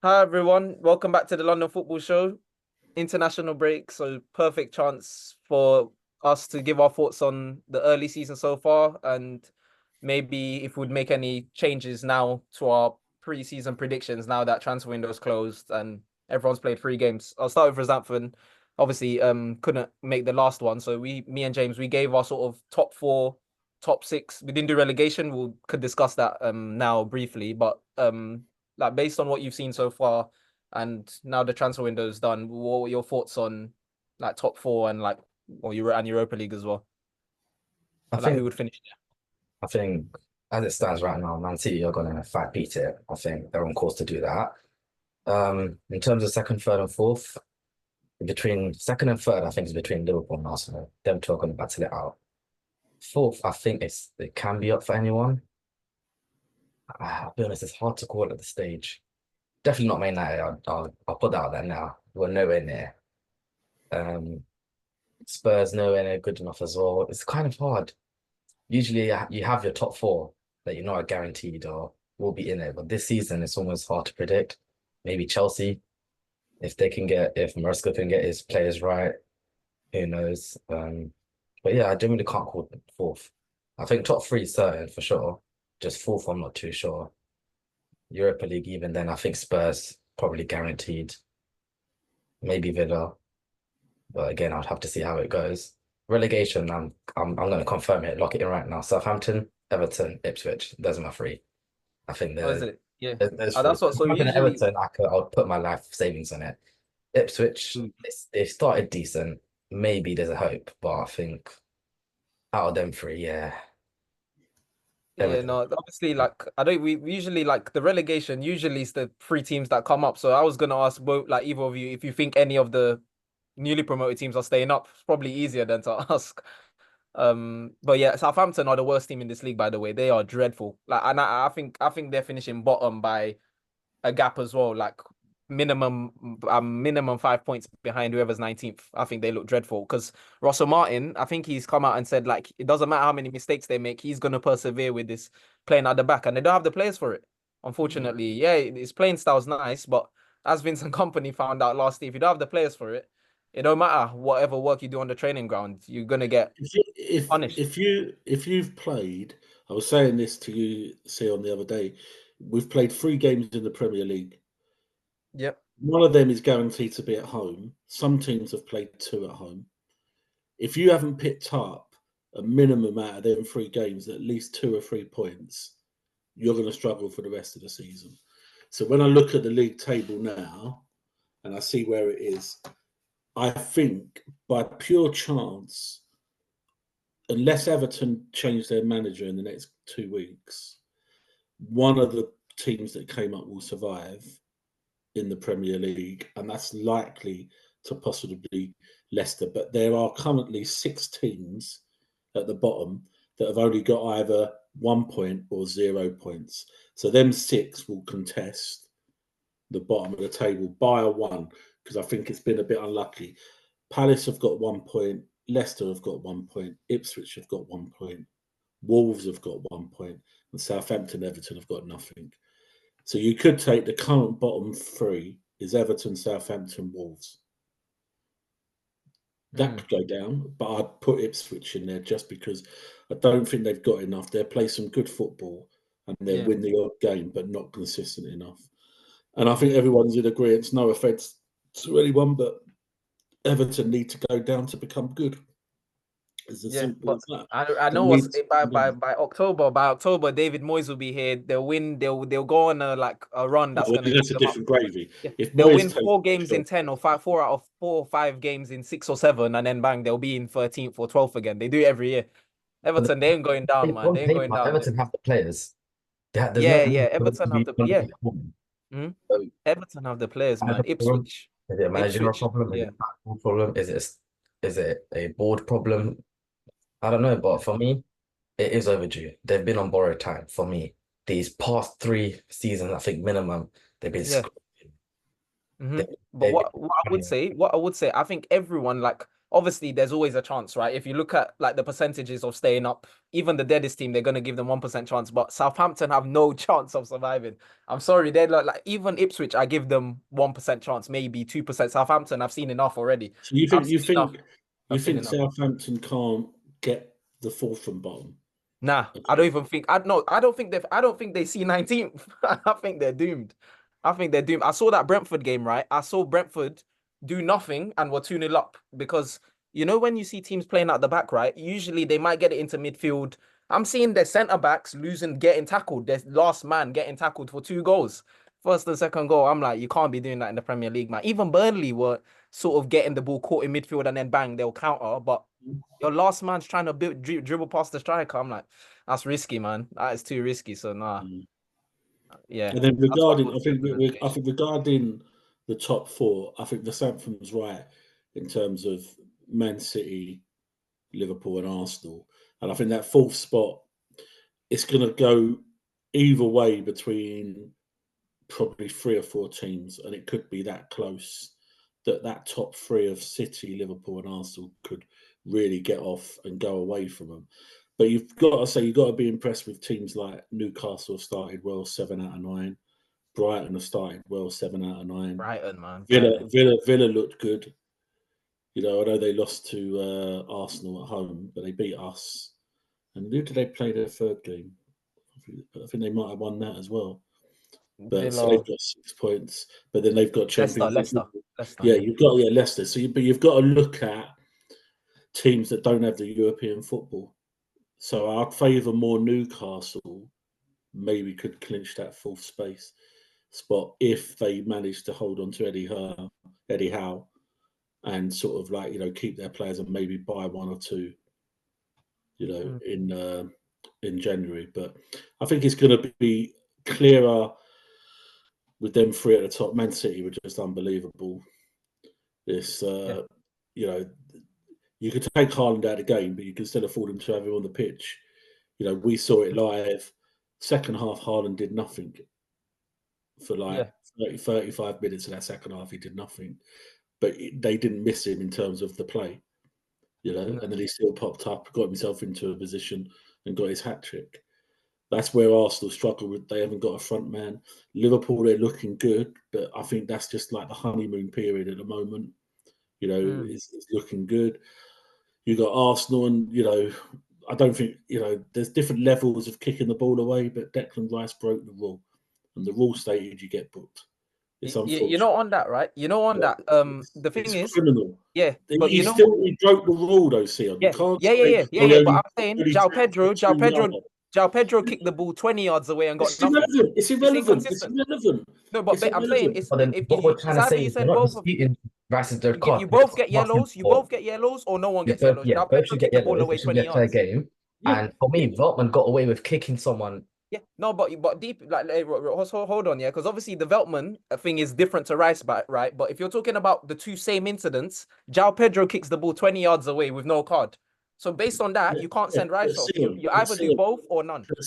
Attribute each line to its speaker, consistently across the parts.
Speaker 1: Hi everyone, welcome back to the London Football Show. International break, so perfect chance for us to give our thoughts on the early season so far, and maybe if we'd make any changes now to our pre-season predictions now that transfer window is closed and everyone's played 3 games. I'll start with Roehampton. Obviously, couldn't make the last one, so me and James, we gave our sort of top four, top six. We didn't do relegation. We could discuss that now briefly, but like based on what you've seen so far, and now the transfer window is done, what were your thoughts on like top four and like or Euro and Europa League as well?
Speaker 2: I
Speaker 1: Like
Speaker 2: think
Speaker 1: who would finish
Speaker 2: I think as it stands right now, Man City are gonna fight beat it. I think they're on course to do that. In terms of second, third, and fourth, between second and third, I think it's between Liverpool and Arsenal. Them two are gonna battle it out. Fourth, I think it can be up for anyone. I'll be honest, it's hard to call at the stage. Definitely not Man United. I'll put that out there now. We're nowhere near. Um, Spurs nowhere near good enough as well. It's kind of hard. Usually you have your top four that you know are guaranteed or will be in it, but this season it's almost hard to predict. Maybe Chelsea, if Maresca can get his players right, who knows? But yeah, I genuinely can't call fourth. I think top three is certain for sure. Just fourth, I'm not too sure. Europa League, even then, I think Spurs probably guaranteed. Maybe Villa, but again, I'd have to see how it goes. Relegation, I'm going to confirm it, lock it in right now. Southampton, Everton, Ipswich. Those are my three. I think
Speaker 1: Oh, is it? Yeah.
Speaker 2: there's three.
Speaker 1: That's what. So
Speaker 2: Southampton and
Speaker 1: usually,
Speaker 2: Everton, I'll put my life savings on it. Ipswich,
Speaker 1: mm,
Speaker 2: they started decent. Maybe there's a hope, but I think out of them three, yeah,
Speaker 1: yeah,
Speaker 2: Everton.
Speaker 1: no, obviously, like I don't. We usually like the relegation. Usually, it's the 3 teams that come up. So I was gonna ask both, like either of you, if you think any of the newly promoted teams are staying up. It's probably easier than to ask. But yeah, Southampton are the worst team in this league, by the way. They are dreadful. Like, and I think they're finishing bottom by a gap as well, like minimum 5 points behind whoever's 19th. I think they look dreadful because Russell Martin, I think he's come out and said like it doesn't matter how many mistakes they make, he's gonna persevere with this playing at the back, and they don't have the players for it. Unfortunately, yeah, his playing style's nice, but as Vincent Company found out last year, if you don't have the players for it, it don't matter whatever work you do on the training ground, you're gonna get punished.
Speaker 3: If you've played, I was saying this to you, say on the other day, we've played 3 games in the Premier League.
Speaker 1: Yep.
Speaker 3: One of them is guaranteed to be at home. Some teams have played 2 at home. If you haven't picked up a minimum out of them 3 games, at least 2 or 3 points, you're going to struggle for the rest of the season. So when I look at the league table now and I see where it is, I think by pure chance, unless Everton change their manager in the next 2 weeks, one of the teams that came up will survive in the Premier League, and that's likely to possibly Leicester. But there are currently 6 teams at the bottom that have only got either 1 point or 0 points. So them six will contest the bottom of the table by a one, because I think it's been a bit unlucky. Palace have got 1 point, Leicester have got 1 point, Ipswich have got 1 point, Wolves have got 1 point, and Southampton, Everton have got nothing. So you could take the current bottom three is Everton, Southampton, Wolves. That
Speaker 1: Mm,
Speaker 3: could go down, but I'd put Ipswich in there just because I don't think they've got enough. They play some good football and they
Speaker 1: yeah.
Speaker 3: win the odd game, but not consistent enough. And I think everyone's in agreement. No offense to anyone, but Everton need to go down to become good. It's as
Speaker 1: Yeah,
Speaker 3: simple
Speaker 1: but
Speaker 3: as that.
Speaker 1: I
Speaker 3: They
Speaker 1: know
Speaker 3: need
Speaker 1: what's
Speaker 3: to
Speaker 1: by
Speaker 3: go
Speaker 1: by
Speaker 3: down.
Speaker 1: by October. By October, David Moyes will be here. They'll win. They'll go on a like a run
Speaker 3: Oh,
Speaker 1: that's
Speaker 3: well,
Speaker 1: gonna
Speaker 3: that's
Speaker 1: take
Speaker 3: a
Speaker 1: them up.
Speaker 3: different gravy.
Speaker 1: Yeah,
Speaker 3: If
Speaker 1: they'll
Speaker 3: Moyes
Speaker 1: win
Speaker 3: takes
Speaker 1: four
Speaker 3: the
Speaker 1: games in
Speaker 3: job,
Speaker 1: 10 or five, 4 or 5 games in 6 or 7, and then bang, they'll be in 13th or 12th again. They do it every year.
Speaker 2: But
Speaker 1: Everton, they ain't going down, man.
Speaker 2: on
Speaker 1: They ain't going
Speaker 2: paper,
Speaker 1: down.
Speaker 2: Everton have the players. There's no
Speaker 1: Yeah,
Speaker 2: reason
Speaker 1: yeah.
Speaker 2: for them
Speaker 1: Everton have the
Speaker 2: to
Speaker 1: yeah.
Speaker 2: be at home.
Speaker 1: Mhm.
Speaker 2: So,
Speaker 1: Everton have the players, man.
Speaker 2: manager problem? Is it a managerial
Speaker 1: Ipswich.
Speaker 2: problem? Is it
Speaker 1: Yeah,
Speaker 2: a tactical problem? Is it a board problem? I don't know, but for me, it is overdue. They've been on borrowed time for me. These past 3 seasons, I think minimum, they've been
Speaker 1: yeah.
Speaker 2: screwed.
Speaker 1: Hmm.
Speaker 2: They,
Speaker 1: But
Speaker 2: they've
Speaker 1: what
Speaker 2: been
Speaker 1: what I would
Speaker 2: trying.
Speaker 1: say, what I would say, I think everyone like obviously there's always a chance, right? If you look at like the percentages of staying up, even the deadest team, they're going to give them 1% chance, but Southampton have no chance of surviving. I'm sorry, they're like even Ipswich, I give them 1% chance, maybe 2%. Southampton, I've seen enough already.
Speaker 3: So you
Speaker 1: I've
Speaker 3: think
Speaker 1: seen enough.
Speaker 3: you
Speaker 1: I've seen
Speaker 3: think
Speaker 1: enough.
Speaker 3: Southampton can't get the fourth from bottom?
Speaker 1: Nah, I don't even think I don't think they see 19th. I think they're doomed. I think they're doomed. I saw that Brentford game, right? I saw Brentford do nothing and were 2-0 up because you know when you see teams playing at the back, right? Usually they might get it into midfield. I'm seeing their centre backs getting tackled. Their last man getting tackled for 2 goals. First and second goal. I'm like, you can't be doing that in the Premier League, man. Even Burnley were sort of getting the ball caught in midfield and then bang, they'll counter. But your last man's trying to dribble past the striker. I'm like, that's risky, man. That is too risky. So nah, yeah.
Speaker 3: And then
Speaker 1: That's why
Speaker 3: regarding, I think regarding the top 4, I think the Southampton's right in terms of Man City, Liverpool, and Arsenal, and I think that 4th spot, it's going to go either way between probably 3 or 4 teams, and it could be that close that top 3 of City, Liverpool, and Arsenal could really get off and go away from them. But you've got to say, you've got to be impressed with teams like Newcastle have started well, 7 out of 9. Brighton have started well, 7 out of 9.
Speaker 1: Brighton, man.
Speaker 3: Villa looked good. You know, I know they lost to Arsenal at home, but they beat us. And who did they play their 3rd game? I think they might have won that as well. But so they've got 6 points, but then they've got Champions
Speaker 1: Leicester.
Speaker 3: Yeah, you've got Leicester. So, but you've got to look at teams that don't have the European football. So I'd favour more Newcastle. Maybe could clinch that 4th space spot if they manage to hold on to Eddie Howe, and sort of like keep their players and maybe buy 1 or 2, in January. But I think it's going to be clearer with them 3 at the top. Man City were just unbelievable. This, you could take Haaland out of the game, but you can still afford him to have him on the pitch. We saw it live. Second half, Haaland did nothing for 35 minutes of that second half. He did nothing, but they didn't miss him in terms of the play, and then he still popped up, got himself into a position and got his hat-trick. That's where Arsenal struggle with. They haven't got a front man. Liverpool, they're looking good, but I think that's just like the honeymoon period at the moment. It's looking good. You got Arsenal, and I don't think there's different levels of kicking the ball away, but Declan Rice broke the rule, and the rule stated you get booked. It's unfortunate.
Speaker 1: On that, right? The thing is
Speaker 3: criminal.
Speaker 1: Yeah, but
Speaker 3: he broke the rule, though. Sion.
Speaker 1: Yeah, yeah. But I'm saying, João Pedro kicked the ball 20 yards away and got nothing.
Speaker 3: It's irrelevant. It's irrelevant.
Speaker 1: No, but I'm saying it's
Speaker 2: what we're trying to say is both of you
Speaker 1: both get yellows. You both get yellows, or no one gets yellows.
Speaker 2: Yeah, both should get yellows. It should be a fair game. And for me, Veltman got away with kicking someone.
Speaker 1: Yeah, no, but deep, like, hold on, yeah, because obviously the Veltman thing is different to Rice, right? But if you're talking about the 2 same incidents, João Pedro kicks the ball 20 yards away with no card. So based on that, you can't send Rice off. You either do both or none.
Speaker 3: But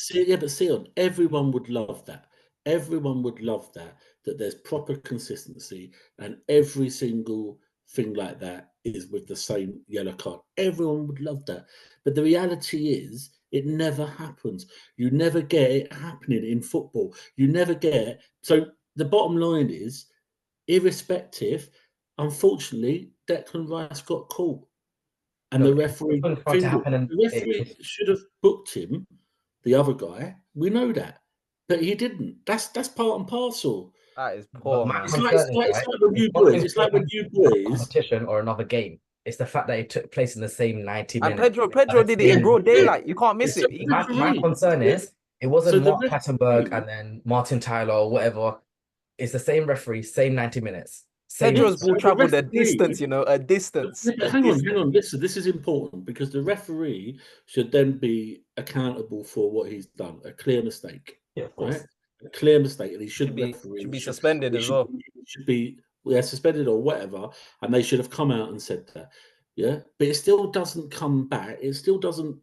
Speaker 3: Sion, everyone would love that. Everyone would love that there's proper consistency, and every single thing like that is with the same yellow card. Everyone would love that. But the reality is, it never happens. You never get it happening in football. You never get. So the bottom line is, irrespective, unfortunately, Declan Rice got caught. And the referee should have booked him, the other guy. We know that. But he didn't. That's part and parcel.
Speaker 1: That is poor.
Speaker 3: It's like when you boys.
Speaker 2: Competition or another game. It's the fact that it took place in the same 90 minutes.
Speaker 1: And Pedro did it in broad daylight. You can't miss it.
Speaker 2: My concern is, it wasn't Mark Clattenburg and then Martin Tyler or whatever. It's the same referee, same 90 minutes.
Speaker 1: Pedro's ball traveled a distance, a distance.
Speaker 3: Hang on. Listen, this is important because the referee should then be accountable for what he's done. A clear mistake.
Speaker 2: Yeah, of course.
Speaker 3: Right? A clear mistake, and he
Speaker 1: should be suspended as well.
Speaker 3: Should be suspended or whatever, and they should have come out and said that. Yeah, but it still doesn't come back. It still doesn't.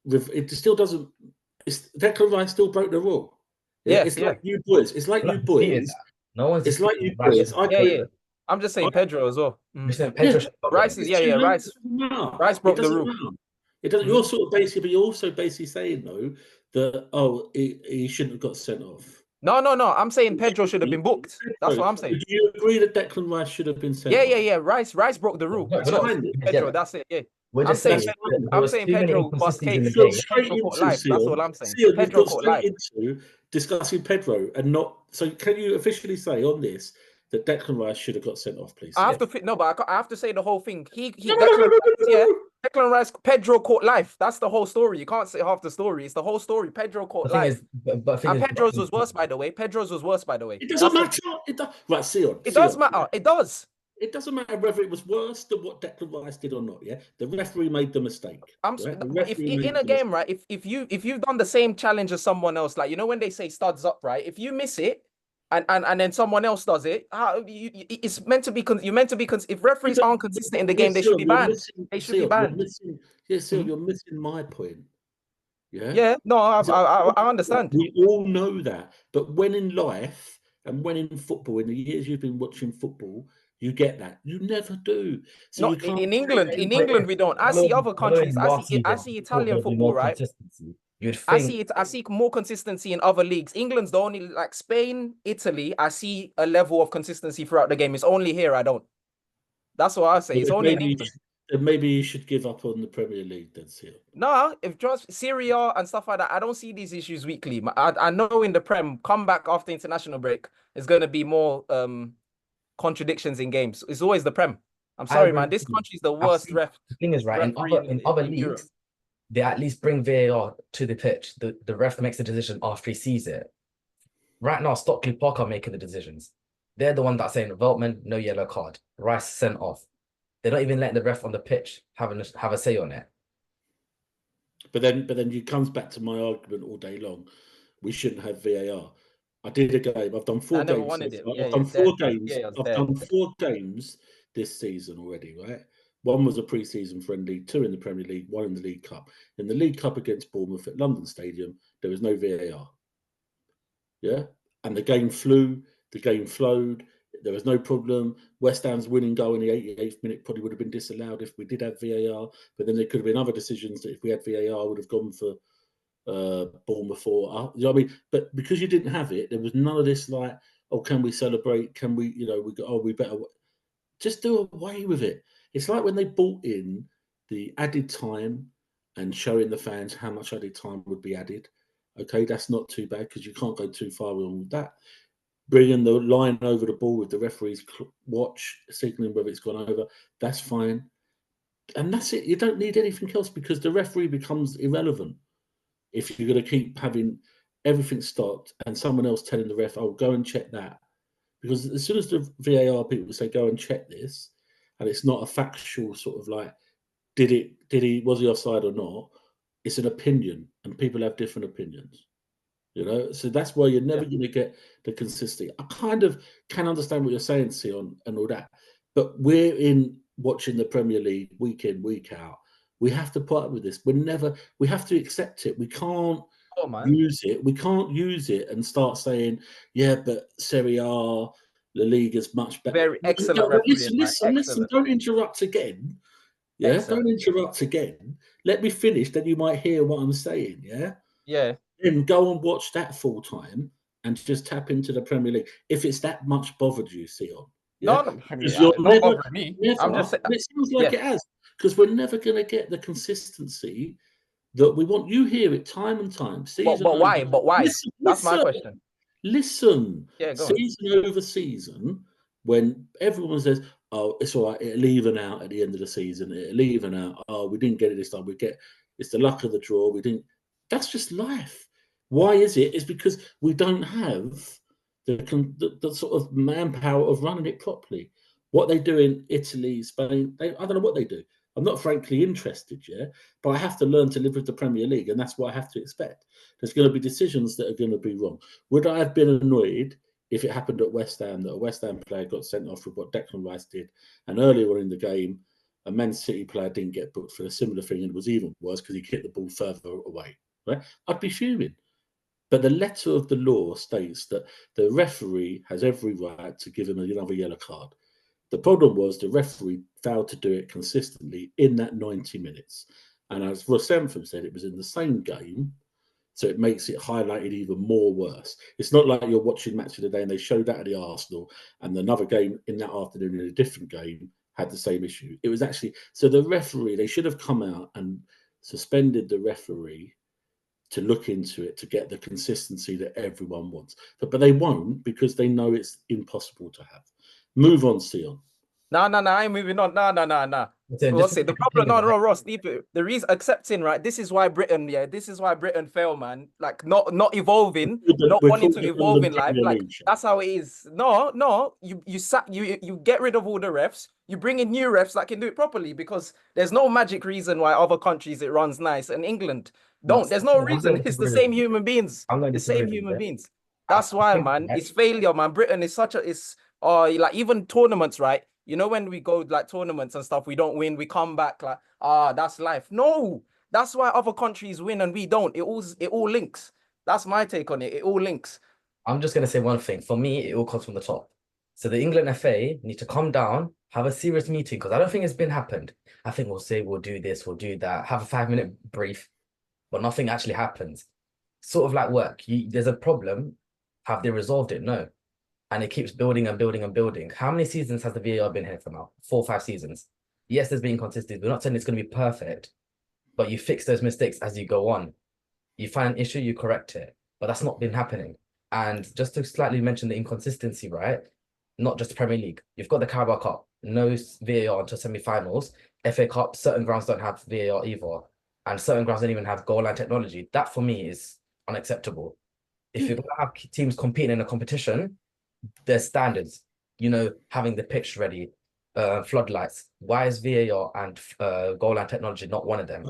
Speaker 3: Declan Rice still broke the rule. Yeah, it's like you boys. It's like you boys.
Speaker 2: No one's.
Speaker 3: It's like you boys.
Speaker 1: I'm just saying Pedro as well.
Speaker 2: You're saying Pedro should have got
Speaker 1: Rice
Speaker 2: it.
Speaker 1: is Rice. Rice broke the rule.
Speaker 3: Matter. It doesn't. You're sort of basically, you're also basically saying though that he shouldn't have got sent off.
Speaker 1: No. I'm saying Pedro should have been booked. That's what I'm saying.
Speaker 3: Do you agree that Declan Rice should have been sent off?
Speaker 1: Yeah. Rice broke the rule. Pedro, that's it. Yeah. I'm saying Pedro must take Pedro caught life. That's all I'm saying. Pedro caught life.
Speaker 3: Into discussing Pedro and not. So can you officially say on this that Declan Rice should have got sent off, please?
Speaker 1: I have to I have to say the whole thing. Declan Rice, Pedro caught life. That's the whole story. You can't say half the story. It's the whole story. Pedro caught life. And Pedro's was worse, by the way.
Speaker 3: It doesn't matter. Right, Sion.
Speaker 1: It does matter. It does.
Speaker 3: It doesn't matter whether it was worse than what Declan Rice did or not. Yeah, the referee made the mistake.
Speaker 1: If in a game, right? If you've done the same challenge as someone else, like when they say studs up, right? If you miss it, and then someone else does it, it's meant to be. You're meant to be. If referees aren't consistent in the game, they should be banned. They should be banned.
Speaker 3: You're missing my point. Yeah.
Speaker 1: Yeah. No, I understand.
Speaker 3: We all know that, but when in life and when in football, in the years you've been watching football, you get that. You never do. So
Speaker 1: not in England. In England, we don't. I see other countries. I see Italian football, right? I see more consistency in other leagues. England's the only, like Spain, Italy. I see a level of consistency throughout the game. It's only here I don't. That's what I say. It's only in England.
Speaker 3: Maybe you should give up on the Premier League then, Seal.
Speaker 1: No, if just Serie A and stuff like that, I don't see these issues weekly. I know in the Prem, come back after international break, there's going to be more contradictions in games. It's always the Prem. I'm sorry, man. This country's the worst ref.
Speaker 2: The thing is, right, in other leagues, they at least bring VAR to the pitch. The ref makes the decision after he sees it. Right now, Stockley Park are making the decisions. They're the one that's saying, Veltman, no yellow card. Rice sent off. They're not even letting the ref on the pitch have a say on it.
Speaker 3: But then it comes back to my argument all day long. We shouldn't have VAR. I did a game. I've done 4 games. I've done 4 games. I've done 4 games this season already, right? 1 was a pre-season friendly, 2 in the Premier League, 1 in the League Cup. In the League Cup against Bournemouth at London Stadium, there was no VAR. Yeah? And the game flew, the game flowed, there was no problem. West Ham's winning goal in the 88th minute probably would have been disallowed if we did have VAR, but then there could have been other decisions that if we had VAR would have gone for Bournemouth or, you know what I mean? But because you didn't have it, there was none of this like, oh, can we celebrate? Can we, we better just do away with it. It's like when they brought in the added time and showing the fans how much added time would be added. Okay, that's not too bad because you can't go too far wrong with that. Bringing the line over the ball with the referee's watch, signaling whether it's gone over, that's fine. And that's it. You don't need anything else because the referee becomes irrelevant if you're going to keep having everything stopped and someone else telling the ref, oh, go and check that. Because as soon as the VAR people say, go and check this, and it's not a factual sort of like, was he offside or not? It's an opinion, and people have different opinions. So that's why you're never going to get the consistency. I kind of can understand what you're saying, Sion, and all that, but we're in watching the Premier League week in, week out. We have to put up with this. We have to accept it. We can't use it. We can't use it and start saying, yeah, but Serie A, La Liga's much better.
Speaker 1: Very excellent.
Speaker 3: Listen, don't interrupt again. Yeah, excellent. Don't interrupt again. Let me finish, then you might hear what I'm saying. Yeah.
Speaker 1: Yeah.
Speaker 3: Then go and watch that full time and just tap into the Premier League if it's that much bothered you, Sion.
Speaker 1: Yeah? No, not bothering me. I'm just saying,
Speaker 3: it sounds like it has, because we're never going to get the consistency that we want. You hear it time and time.
Speaker 1: But why? Listen, that's my question.
Speaker 3: Listen, season over season, when everyone says, "Oh, it's all right, it'll even out at the end of the season. It'll even out. Oh, we didn't get it this time. It's the luck of the draw. We didn't." That's just life. Why is it? It's because we don't have the sort of manpower of running it properly. What they do in Italy, Spain, I don't know what they do. I'm not frankly interested, but I have to learn to live with the Premier League, and that's what I have to expect. There's going to be decisions that are going to be wrong. Would I have been annoyed if it happened at West Ham that a West Ham player got sent off with what Declan Rice did, and earlier on in the game, a Man City player didn't get booked for a similar thing, and it was even worse because he kicked the ball further away? Right? I'd be fuming. But the letter of the law states that the referee has every right to give him another yellow card. The problem was the referee failed to do it consistently in that 90 minutes. And as Ross Sanford said, it was in the same game. So it makes it highlighted even more worse. It's not like you're watching Match of the Day and they showed that at the Arsenal and another game in that afternoon in a different game had the same issue. It was actually, so the referee, they should have come out and suspended the referee to look into it to get the consistency that everyone wants. But they won't because they know it's impossible to have. Move on, Sion.
Speaker 1: No, I ain't moving on. No.
Speaker 2: Then
Speaker 1: What's
Speaker 2: just
Speaker 1: it? The problem, no, Ross, the reason accepting, right? This is why Britain fail, man. Like not evolving, not wanting to evolve in life. Like that's how it is. No, you get rid of all the refs, you bring in new refs that can do it properly because there's no magic reason why other countries it runs nice and England don't. There's no reason. It's the same human beings. The same human beings. That's why, man. It's failure, man. Britain is like even tournaments, right? You know, when we go like tournaments and stuff, we don't win, we come back like, that's life. No, that's why other countries win and we don't. It all links. That's my take on it. It all links.
Speaker 2: I'm just going to say one thing. For me, it all comes from the top. So the England FA need to calm down, have a serious meeting, because I don't think it's been happened. I think we'll say we'll do this, we'll do that, have a 5-minute brief, but nothing actually happens. Sort of like work. There's a problem. Have they resolved it? No. And it keeps building and building and building. How many seasons has the VAR been here for now? 4 or 5 seasons. Yes, there's been consistency. We're not saying it's going to be perfect, but you fix those mistakes as you go on. You find an issue, you correct it. But that's not been happening. And just to slightly mention the inconsistency, right? Not just the Premier League. You've got the Carabao Cup. No VAR until semi-finals. FA Cup, certain grounds don't have VAR either. And certain grounds don't even have goal line technology. That for me is unacceptable. If you're going to have teams competing in a competition, there's standards, having the pitch ready, floodlights. Why is VAR and goal line technology not one of them?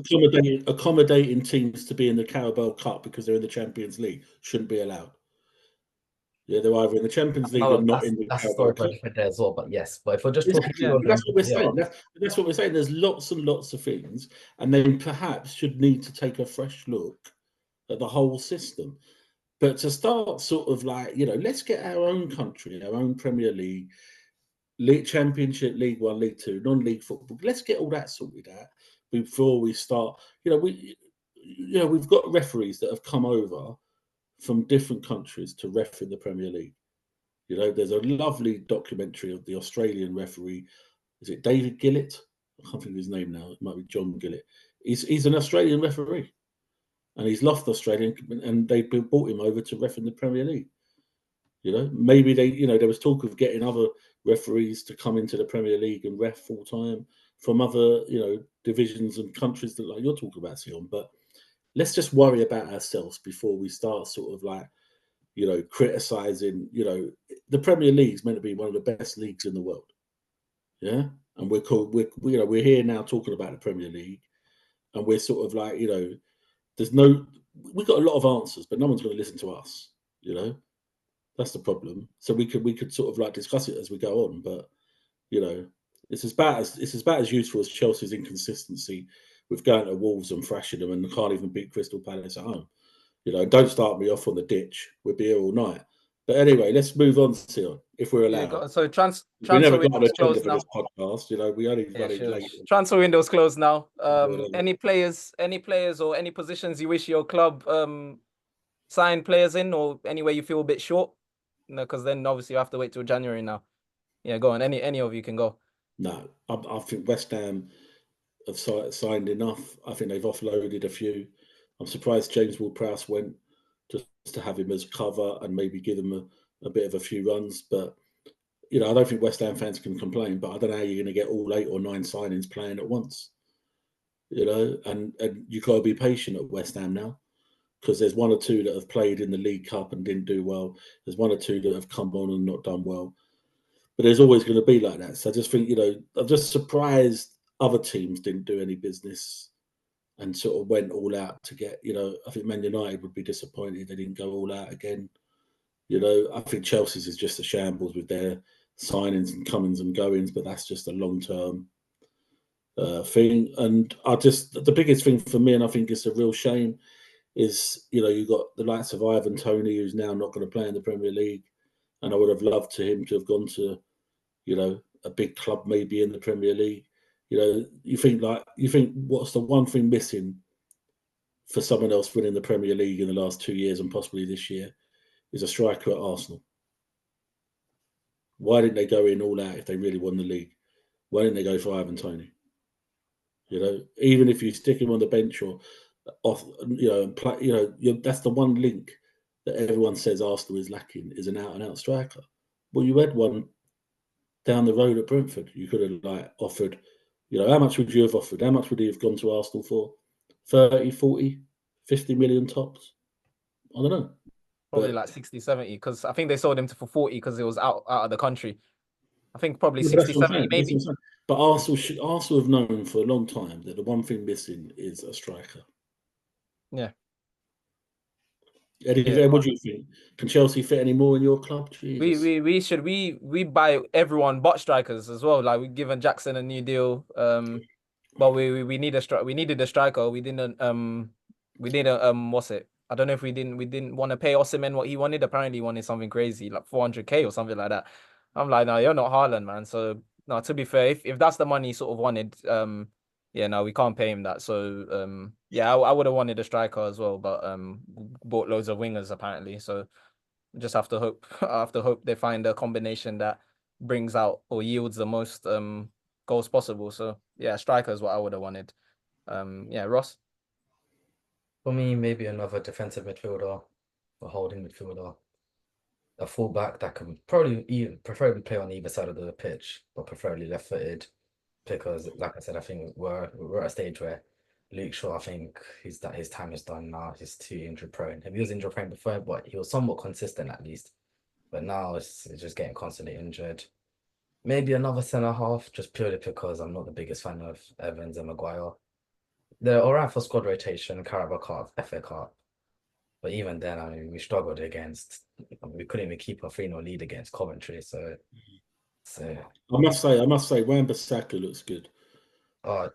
Speaker 3: Accommodating teams to be in the Carabao Cup because they're in the Champions League shouldn't be allowed. Yeah, they're either in the Champions League or not in the Carabao Cup.
Speaker 2: There as well, but yes. But if we're just
Speaker 3: talking, that's what we're saying. That's what we're saying. There's lots and lots of things, and then perhaps should need to take a fresh look at the whole system. But to start sort of like, let's get our own country, our own Premier League, Championship, League One, League Two, non-league football. Let's get all that sorted out before we start. We've got referees that have come over from different countries to ref in the Premier League. There's a lovely documentary of the Australian referee. Is it David Gillett? I can't think of his name now. It might be John Gillett. He's an Australian referee. And he's left Australia, and they brought him over to ref in the Premier League. Maybe there was talk of getting other referees to come into the Premier League and ref full time from other, divisions and countries that like you're talking about, Sion. But let's just worry about ourselves before we start sort of like, criticizing. The Premier League is meant to be one of the best leagues in the world. Yeah, and we're here now talking about the Premier League, and we're sort of like, we've got a lot of answers, but no one's going to listen to us. That's the problem. So we could sort of like discuss it as we go on, but it's about as useful as Chelsea's inconsistency with going to Wolves and thrashing them and can't even beat Crystal Palace at home. Don't start me off on the ditch. We'll be here all night. But anyway, let's move on, Sion, if we're allowed.
Speaker 1: So
Speaker 3: we never got an agenda for this podcast. We only run it late.
Speaker 1: Transfer window's closed now. Any players or any positions you wish your club sign players in, or anywhere you feel a bit short? Because then obviously you have to wait till January now. Yeah, go on. Any of you can go.
Speaker 3: No, I think West Ham have signed enough. I think they've offloaded a few. I'm surprised James Ward-Prowse went just to have him as cover and maybe give him a bit of a few runs. But, I don't think West Ham fans can complain, but I don't know how you're going to get all 8 or 9 signings playing at once. And you've got to be patient at West Ham now, because there's 1 or 2 that have played in the League Cup and didn't do well. There's 1 or 2 that have come on and not done well. But there's always going to be like that. So I just think, I'm just surprised other teams didn't do any business and sort of went all out to get, I think Man United would be disappointed they didn't go all out again. I think Chelsea's is just a shambles with their signings and comings and goings, but that's just a long-term thing. And the biggest thing for me, and I think it's a real shame, is, you've got the likes of Ivan Toney, who's now not going to play in the Premier League. And I would have loved him to have gone to, a big club maybe in the Premier League. You think what's the one thing missing for someone else winning the Premier League in the last 2 years and possibly this year is a striker at Arsenal. Why didn't they go in all out if they really won the league? Why didn't they go for Ivan Toney? Even if you stick him on the bench or off, that's the one link that everyone says Arsenal is lacking, is an out-and-out striker. Well, you had one down the road at Brentford. You could have offered, how much would you have offered? How much would he have gone to Arsenal for? 30, 40, 50 million tops? I don't know.
Speaker 1: Probably like 60, 70, because I think they sold him for 40 because it was out of the country. I think probably 60, 70 maybe.
Speaker 3: But Arsenal have known for a long time that the one thing missing is a striker.
Speaker 1: Yeah.
Speaker 3: Eddie, what do you think? Can Chelsea fit any more in your club? Jesus.
Speaker 1: We buy everyone but strikers as well. Like, we've given Jackson a new deal. But we need a striker. We needed a striker. We didn't what's it? I don't know if we didn't want to pay Osimhen what he wanted. Apparently he wanted something crazy, like 400k or something like that. I'm like, no, you're not Haaland, man. So no, to be fair, if that's the money he sort of wanted, we can't pay him that. So I would have wanted a striker as well, but bought loads of wingers apparently. So just have to hope. I have to hope they find a combination that brings out or yields the most goals possible. So yeah, striker is what I would have wanted. Ross.
Speaker 2: For me, maybe another defensive midfielder, a holding midfielder, a fullback that can preferably play on either side of the pitch, but preferably left-footed. Because, like I said, I think we're at a stage where Luke Shaw, I think his time is done now. He's too injury prone. He was injury prone before, but he was somewhat consistent at least. But now it's just getting constantly injured. Maybe another centre half, just purely because I'm not the biggest fan of Evans and Maguire. They're all right for squad rotation, Carabao Cup, FA Cup. But even then, I mean, we struggled against. We couldn't even keep a 3-0 lead against Coventry. So
Speaker 3: I must say, Wan-Bissaka looks good. I'm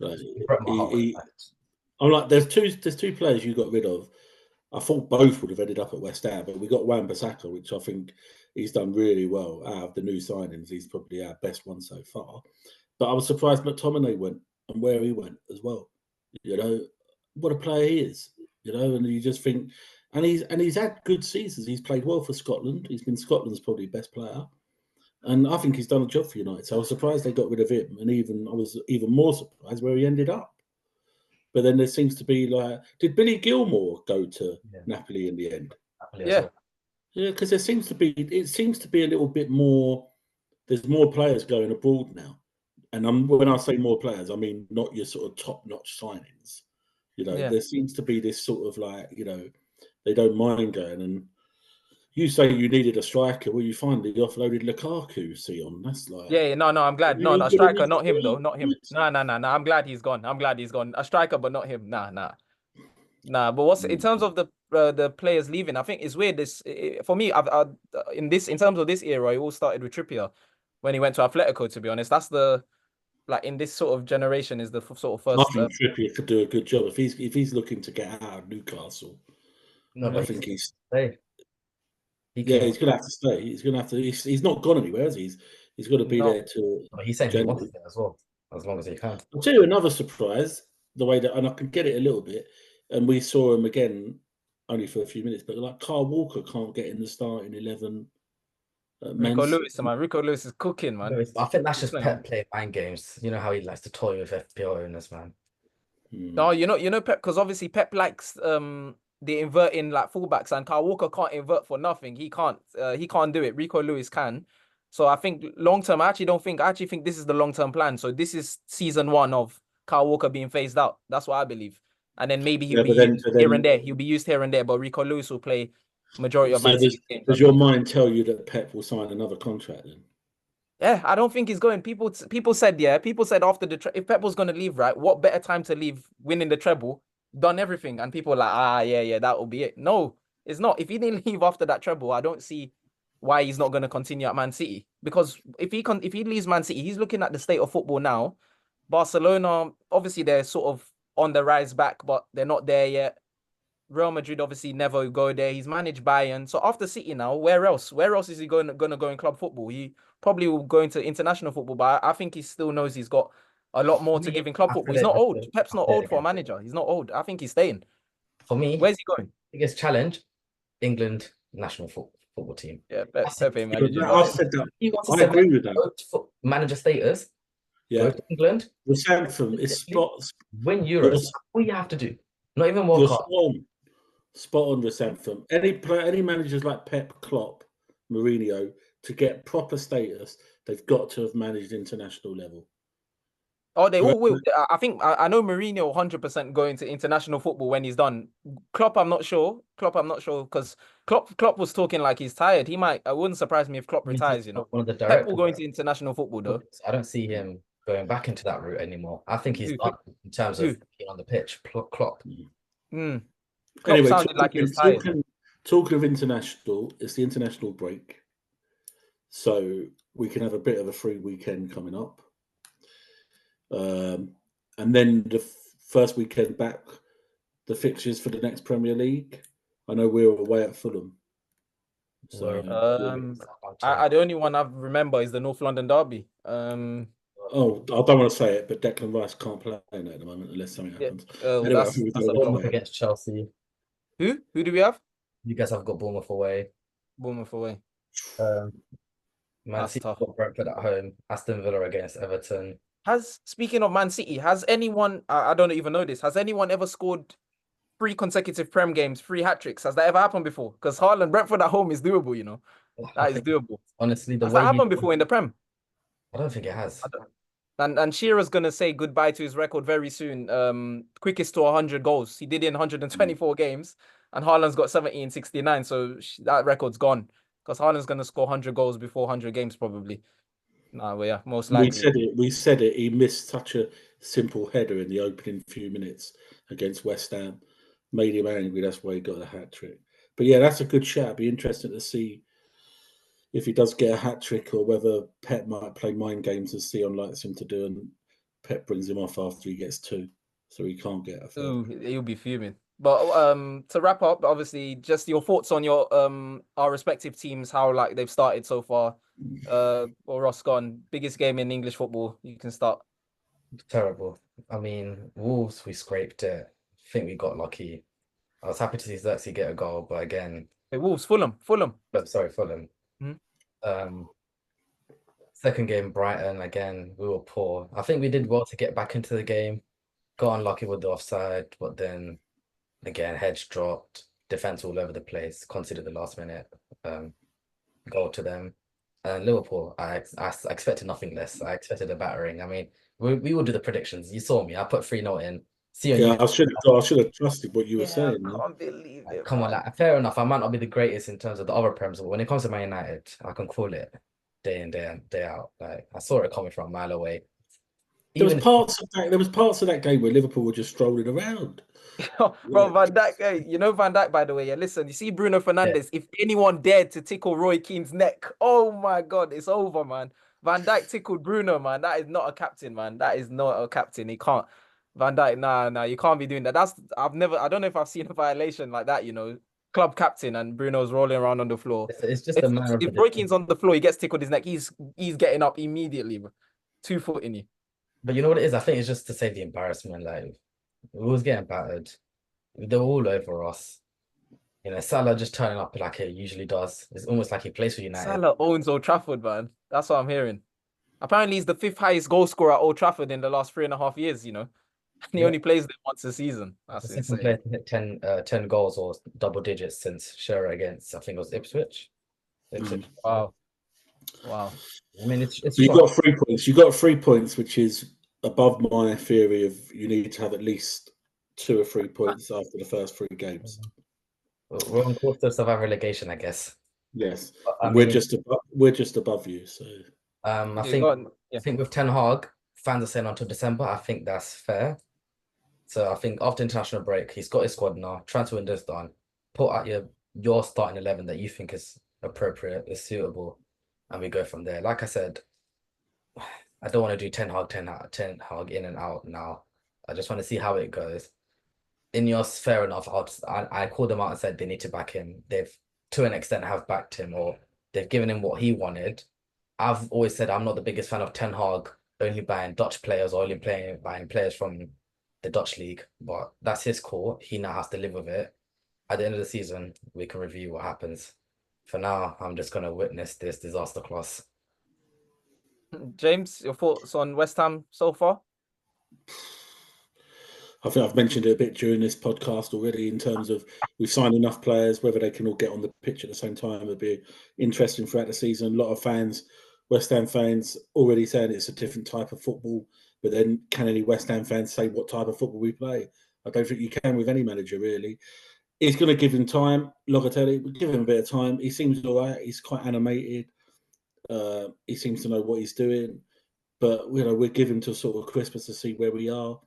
Speaker 3: like, there's two players you got rid of. I thought both would have ended up at West Ham, but we got Wan-Bissaka, which I think he's done really well. Out of the new signings, he's probably our best one so far. But I was surprised McTominay went and where he went as well. What a player he is. And you just think, and he's had good seasons. He's played well for Scotland. He's been Scotland's probably best player, and I think he's done a job for United. So I was surprised they got rid of him, and I was even more surprised where he ended up. But then there seems to be did Billy Gilmore go to Napoli in the end?
Speaker 1: Yeah,
Speaker 3: because it seems to be a little bit more. There's more players going abroad now, and when I say more players, I mean not your sort of top-notch signings. There seems to be this sort of they don't mind going. And you say you needed a striker, well, you finally offloaded Lukaku, Sion. That's like
Speaker 1: no, I'm glad. No, a striker, not him though, not him. No. I'm glad he's gone. A striker, but not him. Nah. But what's in terms of the players leaving? I think it's weird. For me, in terms of this era, it all started with Trippier when he went to Atletico. To be honest, that's in this sort of generation is the sort of first.
Speaker 3: I think Trippier could do a good job if he's looking to get out of Newcastle.
Speaker 2: No,
Speaker 3: I think he's
Speaker 2: he's
Speaker 3: gonna have to stay. He's gonna have to. He's not gone anywhere, has he? He's got to be there to.
Speaker 2: He said he wanted it as well, as long as he can.
Speaker 3: I'll tell you another surprise. The way that, and I can get it a little bit, and we saw him again only for a few minutes, but Kyle Walker can't get in the starting 11.
Speaker 1: Rico Lewis is cooking, man.
Speaker 2: I think that's just Pep playing mind games. You know how he likes to toy with FPL owners, man.
Speaker 1: No, you know Pep, because obviously Pep likes the inverting fullbacks, and Kyle Walker can't invert for nothing. He can't do it. Rico Lewis can. So I think long term, I actually think this is the long term plan. So this is season 1 of Kyle Walker being phased out. That's what I believe. And then maybe he'll be used here and there. He'll be used here and there, but Rico Lewis will play majority of Man City's games.
Speaker 3: Does your mind tell you that Pep will sign another contract then?
Speaker 1: Yeah, I don't think he's going. People said after if Pep was going to leave, right? What better time to leave? Winning the treble, done everything, and people are like, that will be it. No, it's not. If he didn't leave after that treble, I don't see why he's not going to continue at Man City. Because if he leaves Man City, he's looking at the state of football now. Barcelona, obviously, they're sort of on the rise back, but they're not there yet. Real Madrid obviously never go there. He's managed Bayern. So after City now, where else? Where else is he going to go in club football? He probably will go into international football, but I think he still knows he's got a lot more to give in club
Speaker 2: I
Speaker 1: football.
Speaker 2: said
Speaker 1: He's
Speaker 2: it
Speaker 1: not old.
Speaker 2: before,
Speaker 1: Pep's
Speaker 2: I
Speaker 1: not
Speaker 2: said it
Speaker 1: old for a
Speaker 2: again.
Speaker 1: manager. He's not old. I think he's staying.
Speaker 2: For me,
Speaker 1: Where's he going?
Speaker 2: biggest challenge, England national football team.
Speaker 1: Yeah,
Speaker 2: That's it.
Speaker 1: Pepe
Speaker 3: Yeah,
Speaker 1: managing.
Speaker 3: I said that.
Speaker 2: He wants to
Speaker 3: I agree with that.
Speaker 2: manager status,
Speaker 3: Yeah,
Speaker 2: go to England,
Speaker 3: with Santham, it's
Speaker 2: win
Speaker 3: You're,
Speaker 2: Euros. That's all you have to do. Not even
Speaker 3: you're
Speaker 2: World Cup.
Speaker 3: spot on with Santham. Any managers like Pep, Klopp, Mourinho, to get proper status, they've got to have managed international level.
Speaker 1: Oh, they all will. I think I know Mourinho 100% going to international football when he's done. Klopp, I'm not sure. Because Klopp was talking like he's tired. He might. It wouldn't surprise me if Klopp
Speaker 2: I mean,
Speaker 1: retires.
Speaker 2: he's not one of the
Speaker 1: Pep will
Speaker 2: directors.
Speaker 1: go into international football though.
Speaker 2: I don't see him going back into that route anymore. I think he's
Speaker 1: Who?
Speaker 2: done in terms
Speaker 1: Who?
Speaker 2: of being on the pitch. Klopp.
Speaker 1: Mm. Klopp
Speaker 3: Anyway,
Speaker 1: sounded like he was tired.
Speaker 3: talking of international, it's the international break. So we can have a bit of a free weekend coming up. And then the first weekend back, the fixtures for the next Premier League. I know we're away at Fulham. So
Speaker 1: the only one I remember is the North London derby.
Speaker 3: I don't want to say it, but Declan Rice can't play in it at the moment unless something happens.
Speaker 1: Anyway,
Speaker 2: that's Bournemouth against Chelsea.
Speaker 1: Who do we have?
Speaker 2: You guys have got Bournemouth away.
Speaker 1: Bournemouth away.
Speaker 2: Man City got Brentford at home. Aston Villa against Everton.
Speaker 1: Speaking of Man City, has anyone? I don't even know this. Has anyone ever scored 3 consecutive Prem games, 3 hat-tricks? Has that ever happened before? Because Haaland, Brentford at home is doable, you know. That is doable.
Speaker 2: Honestly,
Speaker 1: has that happened before in the Prem?
Speaker 2: I don't think it has.
Speaker 1: And Shearer's gonna say goodbye to his record very soon. Quickest to 100 goals. He did it in 124 games, and Haaland's got 70 in 69. So that record's gone. Because Haaland's gonna score 100 goals before 100 games probably. No, yeah, most likely.
Speaker 3: We said it. He missed such a simple header in the opening few minutes against West Ham. Made him angry. That's why he got a hat trick. But yeah, that's a good shout. It'd be interesting to see if he does get a hat trick or whether Pep might play mind games as Sion likes him to do, and Pep brings him off after he gets 2, so he can't get a third.
Speaker 1: Ooh, he'll be fuming. But to wrap up, obviously, just your thoughts on your our respective teams, how like they've started so far. Or Ross gone, biggest game in English football. You can start.
Speaker 2: Terrible. I mean, Wolves, we scraped it. I think we got lucky. I was happy to see Xerxes get a goal, but again,
Speaker 1: Wolves, Fulham.
Speaker 2: Sorry, Fulham. Second game, Brighton. Again, we were poor. I think we did well to get back into the game. Got unlucky with the offside, but then again, heads dropped, defense all over the place. Conceded the last minute goal to them. And Liverpool, I expected nothing less. I expected a battering. I mean, we will do the predictions. You saw me. I put 3-0 in.
Speaker 3: I should have trusted what you were saying.
Speaker 1: I can't believe it.
Speaker 2: Come on, like, fair enough. I might not be the greatest in terms of the other Prems, but when it comes to Man United, I can call it day in, day out. Like, I saw it coming from a mile away.
Speaker 3: There was parts of that game where Liverpool were just strolling around.
Speaker 1: Bro, Van Dijk, you know Van Dijk, by the way. Yeah, listen, you see Bruno Fernandes. Yeah. If anyone dared to tickle Roy Keane's neck, oh my God, it's over, man. Van Dijk tickled Bruno, man. That is not a captain, man. That is not a captain. He can't. Van Dijk, nah, you can't be doing that. I don't know if I've seen a violation like that, you know. Club captain and Bruno's rolling around on the floor.
Speaker 2: It's just a matter of
Speaker 1: if Roy Keane's on the floor, he gets tickled his neck. He's getting up immediately, bro. 2 foot in you.
Speaker 2: But you know what it is? I think it's just to save the embarrassment. Like, we was getting battered. They were all over us. You know, Salah just turning up like he usually does. It's almost like he plays for United.
Speaker 1: Salah owns Old Trafford, man. That's what I'm hearing. Apparently, he's the 5th highest goal scorer at Old Trafford in the last 3.5 years, you know. And he only plays there once a season. That's insane.
Speaker 2: Player to hit 10 goals or double digits since Shearer against, I think it was Ipswich.
Speaker 1: Wow.
Speaker 2: I mean, it's
Speaker 3: you got 3 points. You got 3 points, which is above my theory of you need to have at least 2 or 3 points after the first 3 games.
Speaker 2: We're on course to survive relegation, I guess.
Speaker 3: Yes, we're just above you. So
Speaker 2: I think with Ten Hag, fans are saying until December. I think that's fair. So I think after international break, he's got his squad now. Transfer window's done. Put out your starting 11 that you think is appropriate, is suitable, and we go from there. Like I said, I don't want to do Ten Hag in and out now. I just want to see how it goes. Ineos, fair enough. I called them out and said they need to back him. They've, to an extent, have backed him, or they've given him what he wanted. I've always said I'm not the biggest fan of Ten Hag only buying Dutch players or only buying players from the Dutch league, but that's his call. He now has to live with it. At the end of the season, we can review what happens. For now, I'm just going to witness this disaster class.
Speaker 1: James, your thoughts on West Ham so far?
Speaker 3: I think I've mentioned it a bit during this podcast already in terms of we've signed enough players, whether they can all get on the pitch at the same time would be interesting throughout the season. A lot of fans, West Ham fans, already saying it's a different type of football, but then can any West Ham fans say what type of football we play? I don't think you can with any manager, really. He's going to give him time. Locatelli, we'll give him a bit of time. He seems all right. He's quite animated. He seems to know what he's doing. But, we'll give him till sort of Christmas to see where we are.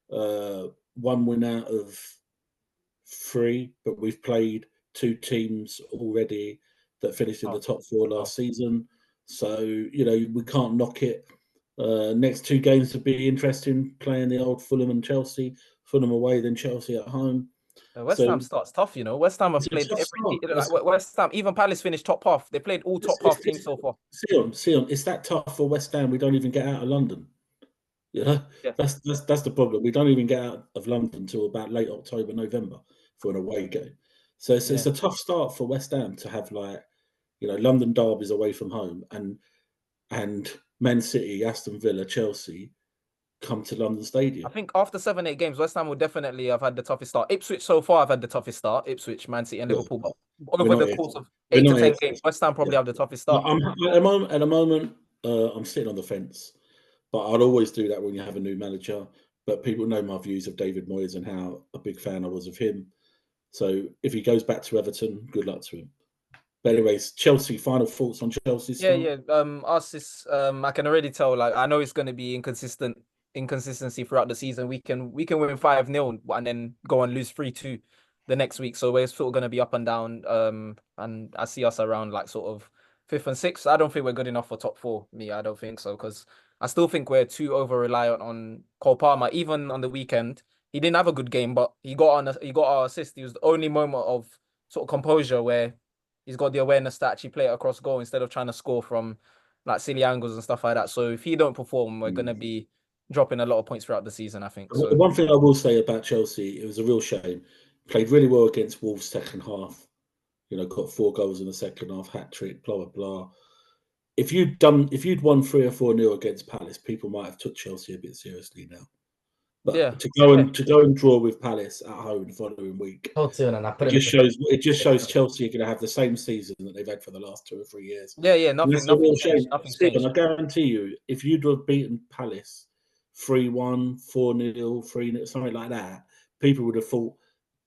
Speaker 3: 1 win out of 3, but we've played 2 teams already that finished in the top 4 last season. So, we can't knock it. Next 2 games to be interesting, playing the old Fulham and Chelsea. Fulham away, then Chelsea at home.
Speaker 1: West Ham starts tough, West Ham have played West Ham, even Palace finished top half. They played all top half teams so far.
Speaker 3: See on, it's that tough for West Ham. We don't even get out of London.
Speaker 1: Yeah.
Speaker 3: That's the problem. We don't even get out of London until about late October, November for an away game. So it's a tough start for West Ham to have London derbies away from home and Man City, Aston Villa, Chelsea come to London Stadium.
Speaker 1: I think after 7-8 games, West Ham will definitely have had the toughest start. Ipswich so far have had the toughest start. Ipswich, Man City, and Liverpool. But over the course of 8 to 10 games, West Ham probably have the toughest start.
Speaker 3: At the moment, I'm sitting on the fence. But I'd always do that when you have a new manager. But people know my views of David Moyes and how a big fan I was of him. So if he goes back to Everton, good luck to him. But anyways, Chelsea, final thoughts on Chelsea?
Speaker 1: I can already tell. I know it's going to be inconsistency throughout the season. We can win 5-0 and then go and lose 3-2 the next week. So we're sort of going to be up and down. And I see us around sort of 5th and 6th. I don't think we're good enough for top 4. I don't think so, because I still think we're too over reliant on Cole Palmer. Even on the weekend, he didn't have a good game, but he got our assist. He was the only moment of sort of composure where he's got the awareness to actually play it across goal instead of trying to score from silly angles and stuff like that. So if he don't perform, we're going to be dropping a lot of points throughout the season, I think. So.
Speaker 3: The one thing I will say about Chelsea, it was a real shame. Played really well against Wolves second half. Got 4 goals in the second half, hat-trick, blah, blah, blah. If you'd won 3 or 4-0 against Palace, people might have took Chelsea a bit seriously now. But to go and draw with Palace at home the following week, it just shows Chelsea are going to have the same season that they've had for the last 2 or 3 years.
Speaker 1: Nothing changed.
Speaker 3: I guarantee you, if you'd have beaten Palace 3-1, 4-0, 3-0, something like that, people would have thought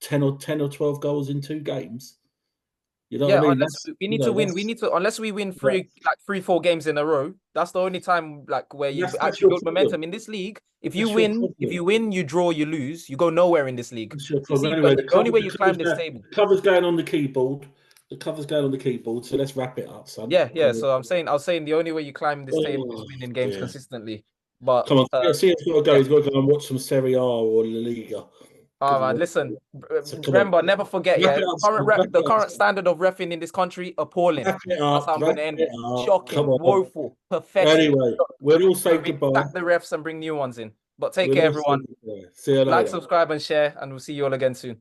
Speaker 3: 10 or 12 goals in 2 games.
Speaker 1: Unless we need to win. Unless we win 3-4 games in a row. That's the only time where you actually build momentum in this league. If you win, you draw, you lose. You go nowhere in this league. The only way you climb this table.
Speaker 3: The cover's going on the keyboard. So let's wrap it up, son.
Speaker 1: Yeah. So I was saying the only way you climb this table is winning games consistently. But
Speaker 3: come on, see, he's got to go and watch some Serie A or La Liga.
Speaker 1: Oh man, listen. Remember, never forget. The current standard of reffing in this country, appalling. That's how I'm going to end it. Shocking, woeful, pathetic.
Speaker 3: Anyway, we'll all say goodbye.
Speaker 1: Back the refs and bring new ones in. But take care, everyone.
Speaker 3: See you later.
Speaker 1: Like, subscribe, and share, and we'll see you all again soon.